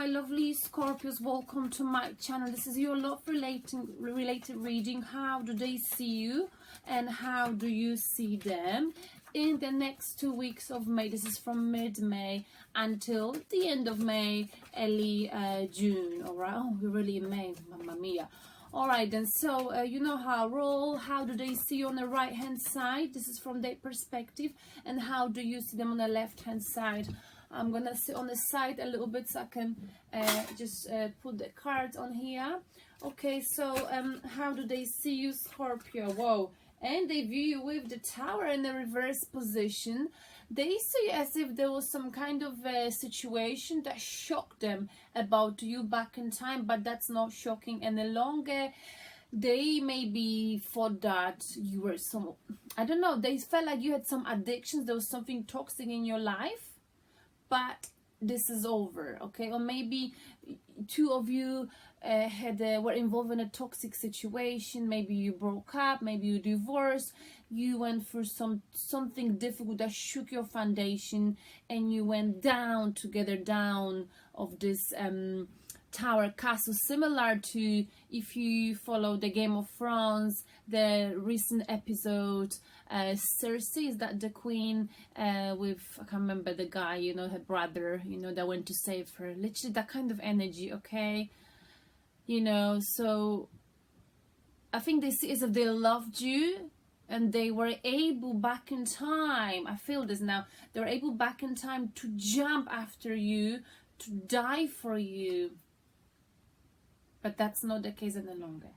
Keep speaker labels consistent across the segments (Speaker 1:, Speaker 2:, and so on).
Speaker 1: my lovely Scorpios, welcome to my channel. This is your love related reading. How do they see you and how do you see them in the next 2 weeks of May? This is from mid-May until the end of May, early June. All right. Oh, we're really in May, mamma mia. All right then, so you know how roll. How do they see you on the right hand side? This is from their perspective. And how do you see them on the left hand side? I'm gonna sit on the side a little bit so I can just put the cards on here. Okay, so how do they see you, Scorpio? Whoa. And they view you with the Tower in the reverse position. They see you as if there was some kind of situation that shocked them about you back in time, but that's not shocking any longer. They maybe thought that you were some, I don't know, they felt like you had some addictions, there was something toxic in your life, but this is over, okay? Or maybe two of you were involved in a toxic situation. Maybe you broke up, maybe you divorced, you went through something difficult that shook your foundation, and you went down together, down of this tower castle, similar to, if you follow the Game of Thrones, the recent episode, Cersei, is that the queen, with, I can't remember the guy, you know, her brother, you know, that went to save her. Literally that kind of energy, okay? You know, so I think they see as if they loved you and they were able back in time, I feel this now, they were able back in time to jump after you, to die for you. But that's not the case any longer.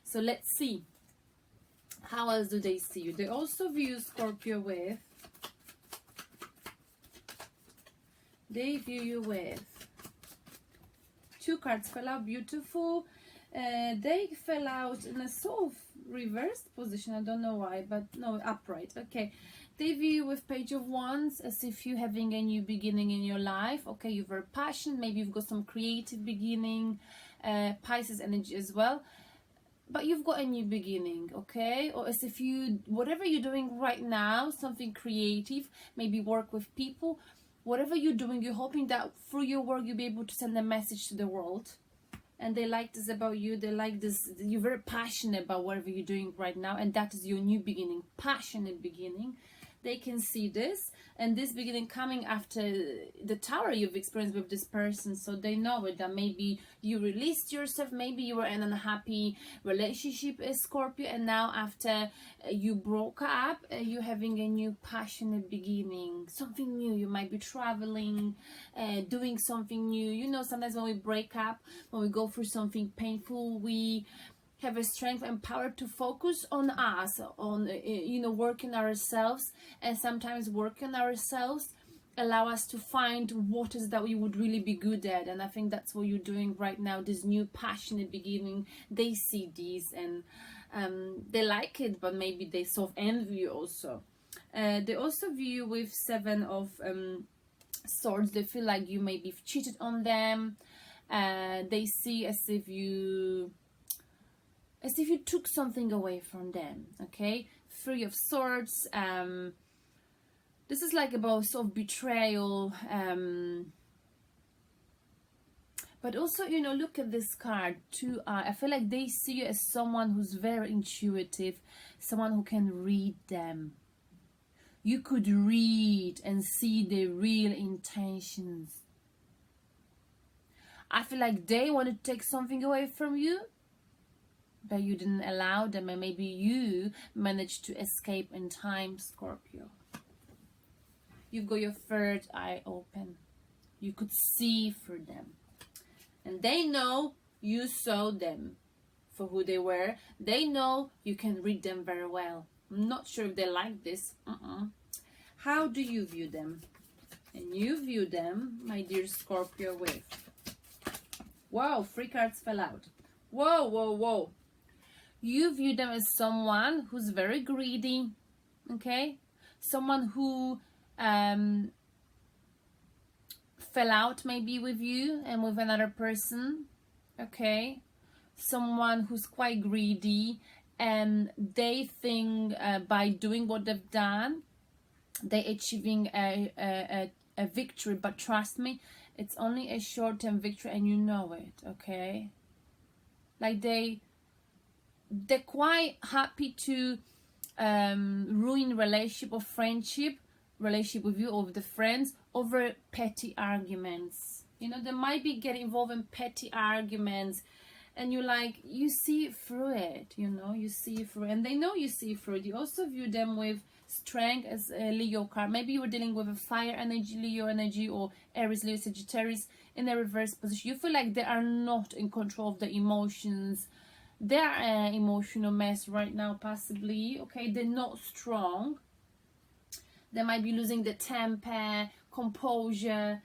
Speaker 1: So let's see. How else do they see you? They also view Scorpio with, they view you with, two cards fell out, beautiful. They fell out in a sort of reversed position. I don't know why, but no, upright. Okay. They view you with Page of Wands, as if you're having a new beginning in your life. Okay, you're very passionate. Maybe you've got some creative beginning. Pisces energy as well. But you've got a new beginning, okay? Or as if you, whatever you're doing right now, something creative, maybe work with people, whatever you're doing, you're hoping that through your work you'll be able to send a message to the world. And they like this about you. They like this. You're very passionate about whatever you're doing right now, and that is your new beginning, passionate beginning. They can see this, and this beginning coming after the Tower you've experienced with this person, so they know it, that maybe you released yourself, maybe you were in an unhappy relationship as Scorpio, and now after you broke up, you're having a new passionate beginning, something new. You might be traveling, doing something new. You know, sometimes when we break up, when we go through something painful, we have a strength and power to focus on us, on you know, working ourselves, and sometimes working ourselves allow us to find what is that we would really be good at. And I think that's what you're doing right now, this new passionate beginning. They see these and they like it, but maybe they sort of envy you also. They also view you with Seven of Swords. They feel like you maybe cheated on them. They see as if you took something away from them, okay? Three of Swords. This is like about sort of betrayal. But also, you know, look at this card, Two Eye. I feel like they see you as someone who's very intuitive, someone who can read them. You could read and see the real intentions. I feel like they want to take something away from you, but you didn't allow them, and maybe you managed to escape in time, Scorpio. You've got your third eye open. You could see through them. And they know you saw them for who they were. They know you can read them very well. I'm not sure if they like this. How do you view them? And you view them, my dear Scorpio, with... Wow, 3 cards fell out. Whoa, whoa, whoa. You view them as someone who's very greedy, okay? Someone who fell out maybe with you and with another person, okay? Someone who's quite greedy, and they think by doing what they've done, they're achieving a a victory, but trust me, it's only a short-term victory, and you know it, okay? Like they're quite happy to ruin relationship or relationship with you or with the friends over petty arguments. You know, they might be getting involved in petty arguments, and you see through it, you know, you see through it, and they know you see through it. You also view them with strength as a Leo card. Maybe you were dealing with a fire energy, Leo energy, or Aries, Leo, Sagittarius in a reverse position. You feel like they are not in control of the emotions. They're an emotional mess right now, possibly, okay? They're not strong. They might be losing the temper, composure,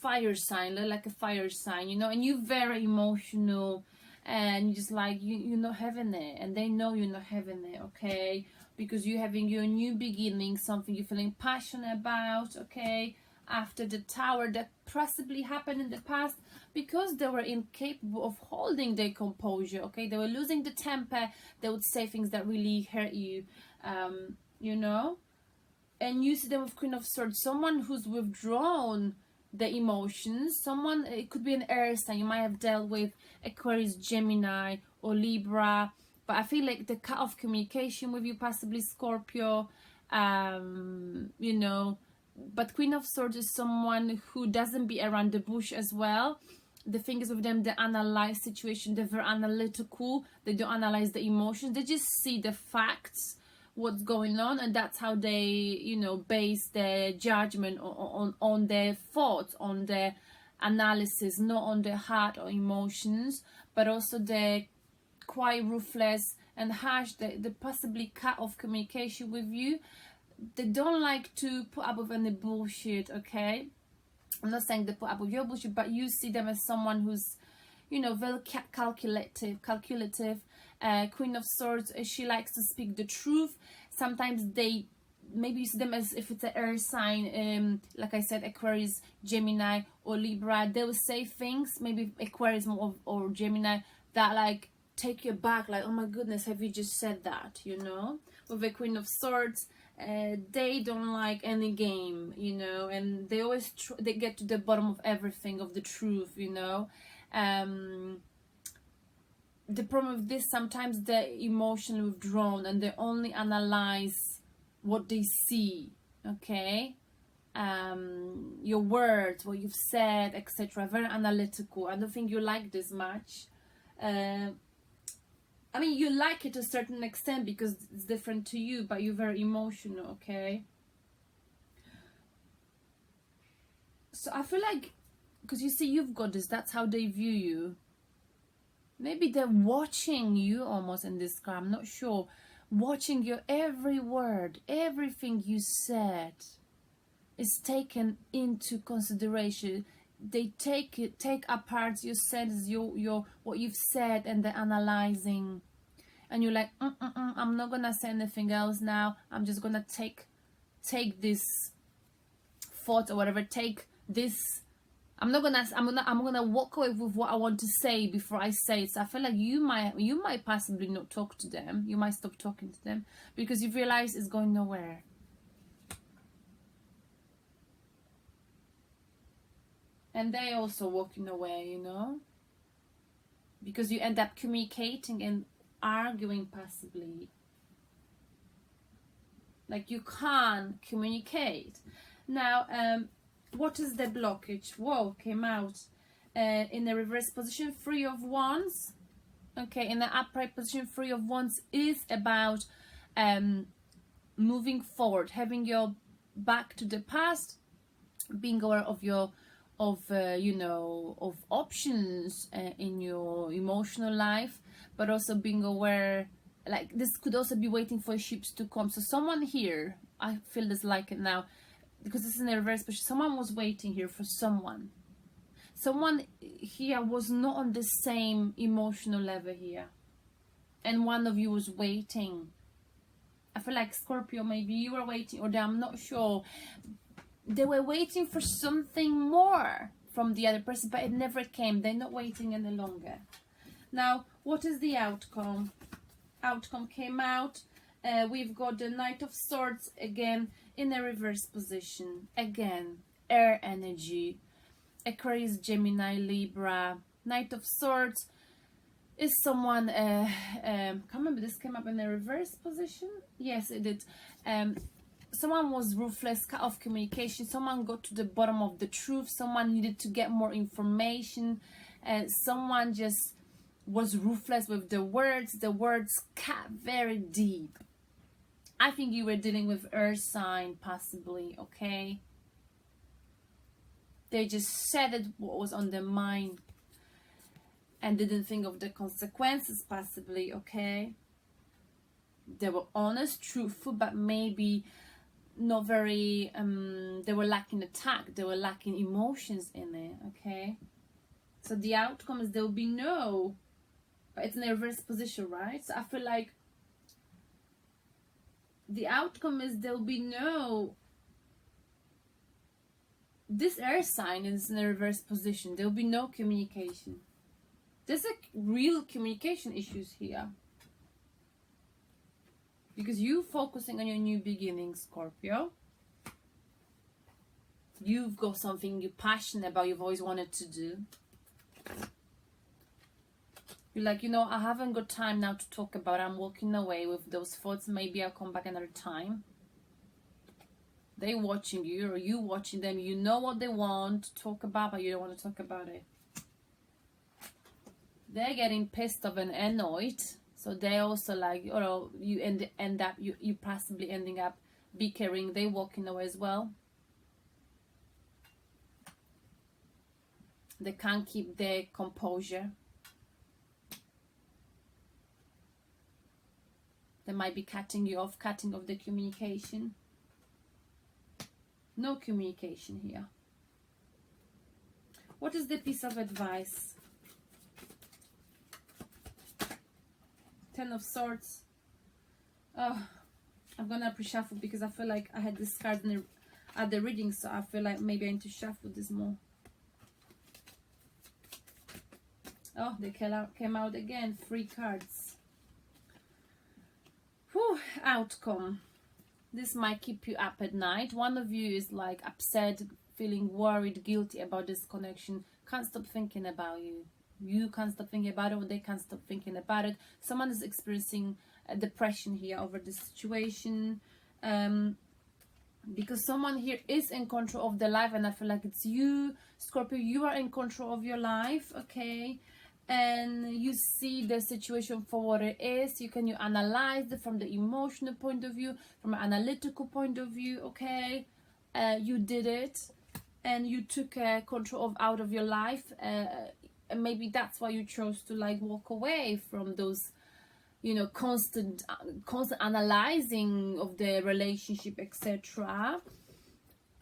Speaker 1: fire sign, like a fire sign, you know, and you're very emotional, and just like you're not having it, and they know you're not having it, okay? Because you're having your new beginning, something you're feeling passionate about, okay? After the Tower, that possibly happened in the past because they were incapable of holding their composure, okay? They were losing the temper. They would say things that really hurt you, you know? And you see them with Queen of Swords, someone who's withdrawn the emotions, someone, it could be an air sign. You might have dealt with Aquarius, Gemini, or Libra, but I feel like the cut off communication with you, possibly Scorpio, you know. But Queen of Swords is someone who doesn't be around the bush as well. The thing is with them, they analyze situation, they're very analytical, they don't analyze the emotions, they just see the facts, what's going on, and that's how they, you know, base their judgment on their thoughts, on their analysis, not on their heart or emotions. But also they're quite ruthless and harsh. They possibly cut off communication with you. They don't like to put up with any bullshit, okay? I'm not saying they put up with your bullshit, but you see them as someone who's, you know, very calculative. Queen of Swords, she likes to speak the truth. Sometimes maybe you see them as, if it's an air sign, like I said, Aquarius, Gemini, or Libra, they will say things, maybe Aquarius or Gemini, that like take you back, like, oh my goodness, have you just said that, you know? With the Queen of Swords, they don't like any game, you know, and they always they get to the bottom of everything, of the truth, you know. The problem with this, sometimes they're emotionally withdrawn and they only analyze what they see, okay? Your words, what you've said, etc. Very analytical. I don't think you like this much. I mean, you like it to a certain extent because it's different to you, but you're very emotional, okay? So I feel like, because you see, you've got this, that's how they view you. Maybe they're watching you almost in this car, I'm not sure. Watching your every word, everything you said is taken into consideration. They take apart your sentences, your what you've said, and they're analyzing. And you're like, I'm not gonna say anything else now. I'm just gonna take this thought or whatever. Take this. I'm gonna walk away with what I want to say before I say it. So I feel like you might possibly not talk to them. You might stop talking to them because you realize it's going nowhere. And they also walking away, you know, because you end up communicating and arguing possibly. Like you can't communicate. Now, what is the blockage? Whoa, came out in a reverse position, 3 of Wands. Okay, in the upright position, 3 of Wands is about moving forward, having your back to the past, being aware of your you know, of options in your emotional life, but also being aware, like this could also be waiting for ships to come. So someone here, I feel this like it now, because this is in a reverse position, someone was waiting here for someone. Someone here was not on the same emotional level here, and one of you was waiting. I feel like Scorpio, maybe you were waiting, or I'm not sure. They were waiting for something more from the other person, but it never came. They're not waiting any longer. Now, what is the outcome? Outcome came out. We've got the Knight of Swords again in a reverse position. Again, air energy. Aquarius, Gemini, Libra. Knight of Swords is someone, can't remember, this came up in the reverse position. Yes, it did. Someone was ruthless, cut off communication. Someone got to the bottom of the truth. Someone needed to get more information. Someone just was ruthless with the words. The words cut very deep. I think you were dealing with earth sign, possibly, okay? They just said it, what was on their mind, and didn't think of the consequences, possibly, okay? They were honest, truthful, but maybe not very, they were lacking the tact, they were lacking emotions in it, okay? So the outcome is there will be no, but it's in a reverse position, right? So I feel like the outcome is there will be no, this air sign is in a reverse position, there will be no communication. There's a real communication issues here. Because you focusing on your new beginning, Scorpio. You've got something you're passionate about, you've always wanted to do. You're like, you know, I haven't got time now to talk about it. I'm walking away with those thoughts. Maybe I'll come back another time. They watching you, or you watching them. You know what they want to talk about, but you don't want to talk about it. They're getting pissed off and annoyed. So they also like, you know, you end up, you possibly ending up bickering. They walking away as well. They can't keep their composure. They might be cutting you off, cutting off the communication. No communication here. What is the piece of advice? Ten of Swords. Oh, I'm gonna pre-shuffle because I feel like I had this card at the reading, so I feel like maybe I need to shuffle this more. Oh, they came out again. 3 cards. Whew, outcome. This might keep you up at night. One of you is like upset, feeling worried, guilty about this connection. Can't stop thinking about you. You can't stop thinking about it, or they can't stop thinking about it. Someone is experiencing depression here over this situation. Because someone here is in control of their life, and I feel like it's you, Scorpio. You are in control of your life, okay? And you see the situation for what it is. You analyze it from the emotional point of view, from an analytical point of view, okay? You did it, and you took control out of your life. And maybe that's why you chose to like walk away from those, you know, constant analyzing of the relationship, etc.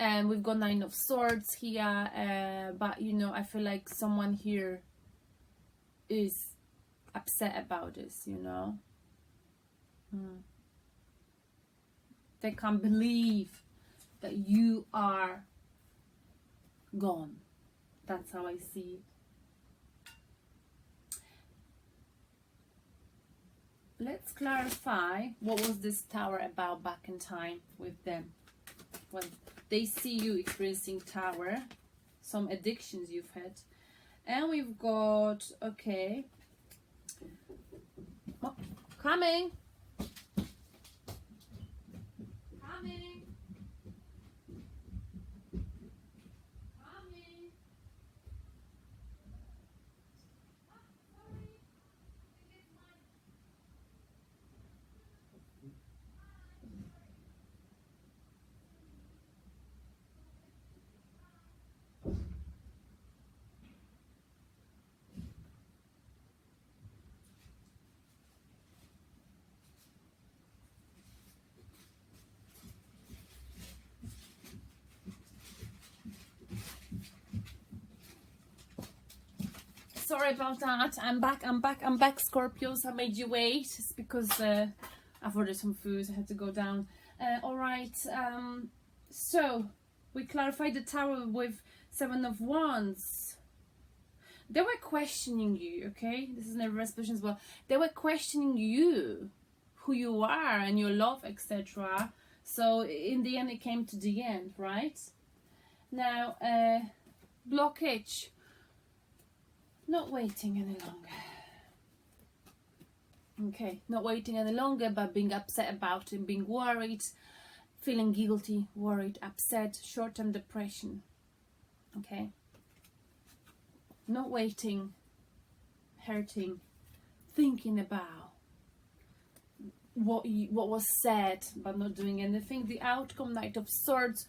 Speaker 1: And we've got 9 of Swords here, but you know, I feel like someone here is upset about this, you know. They can't believe that you are gone. That's how I see it. Let's clarify what was this Tower about back in time with them. When they see you experiencing Tower, some addictions you've had. And we've got, okay. Oh, coming. Coming. Coming. Sorry about that. I'm back, Scorpios. I made you wait. It's because I've ordered some food. I had to go down. Alright, so we clarified the Tower with 7 of Wands. They were questioning you, okay? This is in a reverse position as well. They were questioning you, who you are and your love, etc. So in the end, it came to the end, right? Now, blockage. Not waiting any longer. Okay, not waiting any longer, but being upset about it, being worried, feeling guilty, worried, upset, short-term depression. Okay, not waiting, hurting, thinking about what was said, but not doing anything. The outcome, Knight of Swords,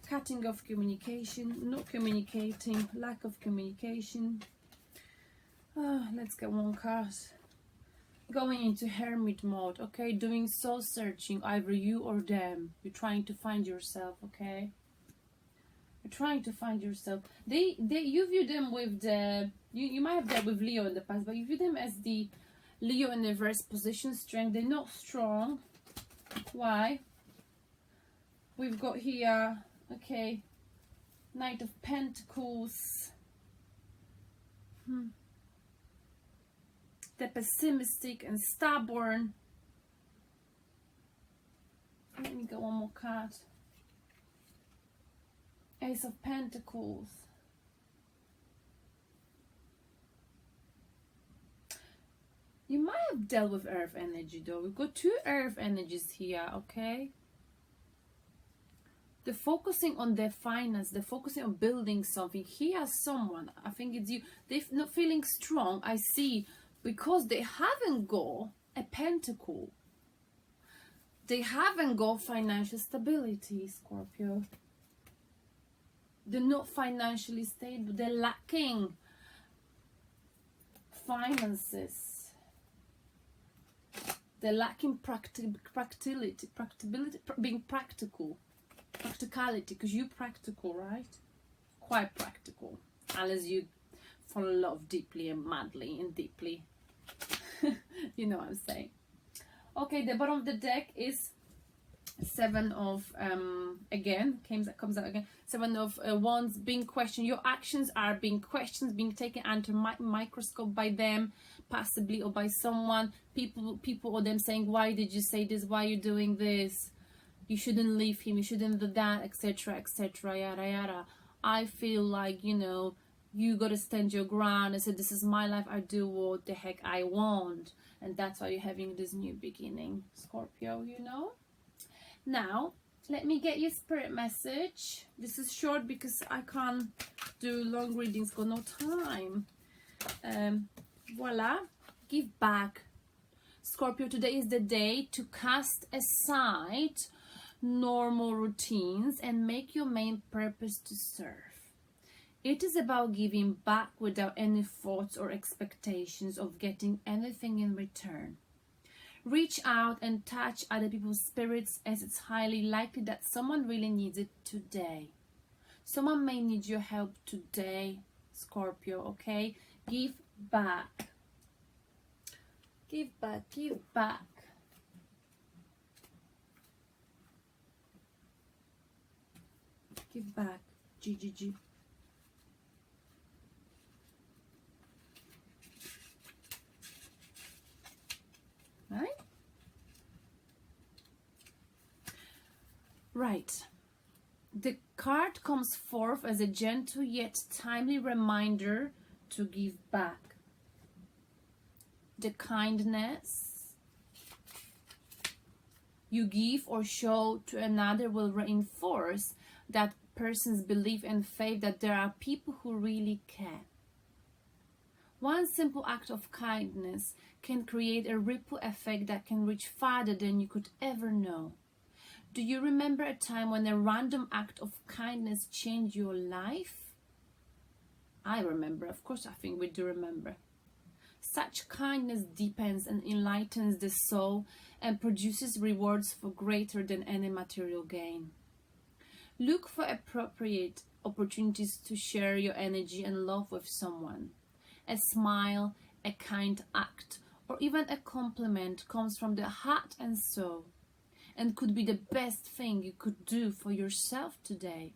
Speaker 1: cutting off communication, not communicating, lack of communication. Let's get one card. Going into hermit mode, okay? Doing soul searching, either you or them. You're trying to find yourself, okay? You're trying to find yourself. You view them with the, you might have dealt with Leo in the past, but you view them as the Leo in reverse position, strength. They're not strong. Why? We've got here, okay, Knight of Pentacles. They're pessimistic and stubborn. Let me get one more card. Ace of Pentacles. You might have dealt with earth energy though. We've got two earth energies here, okay? They're focusing on their finance. They're focusing on building something. Here, someone, I think it's you. They're not feeling strong. I see, because they haven't got a pentacle. They haven't got financial stability, Scorpio. They're not financially stable. They're lacking finances. They're lacking practicality, being practical. Practicality, because you're practical, right? Quite practical. Unless you fall in love deeply and madly and deeply. You know what I'm saying. Okay, the bottom of the deck is Seven of again comes out again. Seven of Wands, being questioned. Your actions are being questioned, being taken under microscope by them, possibly, or by someone. People or them saying, why did you say this? Why are you doing this? You shouldn't leave him. You shouldn't do that, etc., etc., yada yada. I feel like, you know, you gotta stand your ground and say, this is my life. I do what the heck I want, and that's why you're having this new beginning, Scorpio. You know. Now, let me get your spirit message. This is short because I can't do long readings, got no time. Voila. Give back. Scorpio, today is the day to cast aside normal routines and make your main purpose to serve. It is about giving back without any thoughts or expectations of getting anything in return. Reach out and touch other people's spirits, as it's highly likely that someone really needs it today. Someone may need your help today, Scorpio, okay? Give back. Give back, give back. Give back, GGG. Right. The card comes forth as a gentle yet timely reminder to give back. The kindness you give or show to another will reinforce that person's belief and faith that there are people who really care. One simple act of kindness can create a ripple effect that can reach farther than you could ever know. Do you remember a time when a random act of kindness changed your life? I remember, of course, I think we do remember. Such kindness deepens and enlightens the soul and produces rewards for greater than any material gain. Look for appropriate opportunities to share your energy and love with someone. A smile, a kind act, or even a compliment comes from the heart and soul, and could be the best thing you could do for yourself today.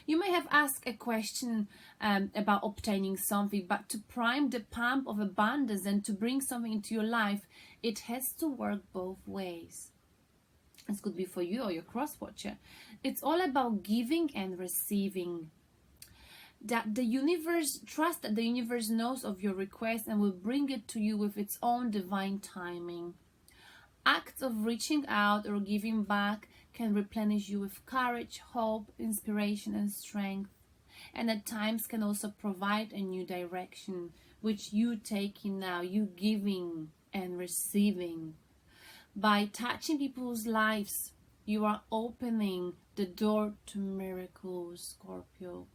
Speaker 1: You may have asked a question about obtaining something, but to prime the pump of abundance and to bring something into your life, it has to work both ways. This could be for you or your cross watcher. It's all about giving and receiving. That the universe, trust that the universe knows of your request and will bring it to you with its own divine timing. Acts of reaching out or giving back can replenish you with courage, hope, inspiration, and strength. And at times can also provide a new direction, which you taking now, you giving and receiving. By touching people's lives, you are opening the door to miracles, Scorpio.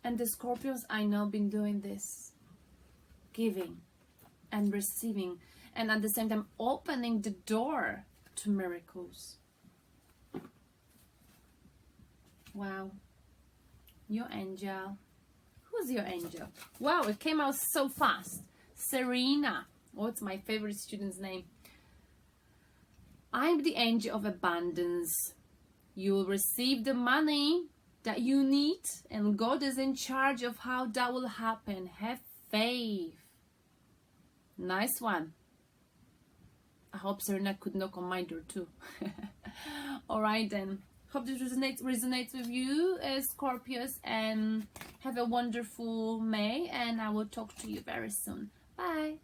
Speaker 1: And the Scorpios I know been doing this, giving and receiving, and at the same time opening the door to miracles. Wow. Your angel. Who's your angel? Wow, it came out so fast. Serena. Oh, it's my favorite student's name. I'm the angel of abundance. You will receive the money that you need, and God is in charge of how that will happen. Have faith. Nice one. I hope Serena could knock on my door too. Alright then. Hope this resonates with you, Scorpios, and have a wonderful May, and I will talk to you very soon. Bye.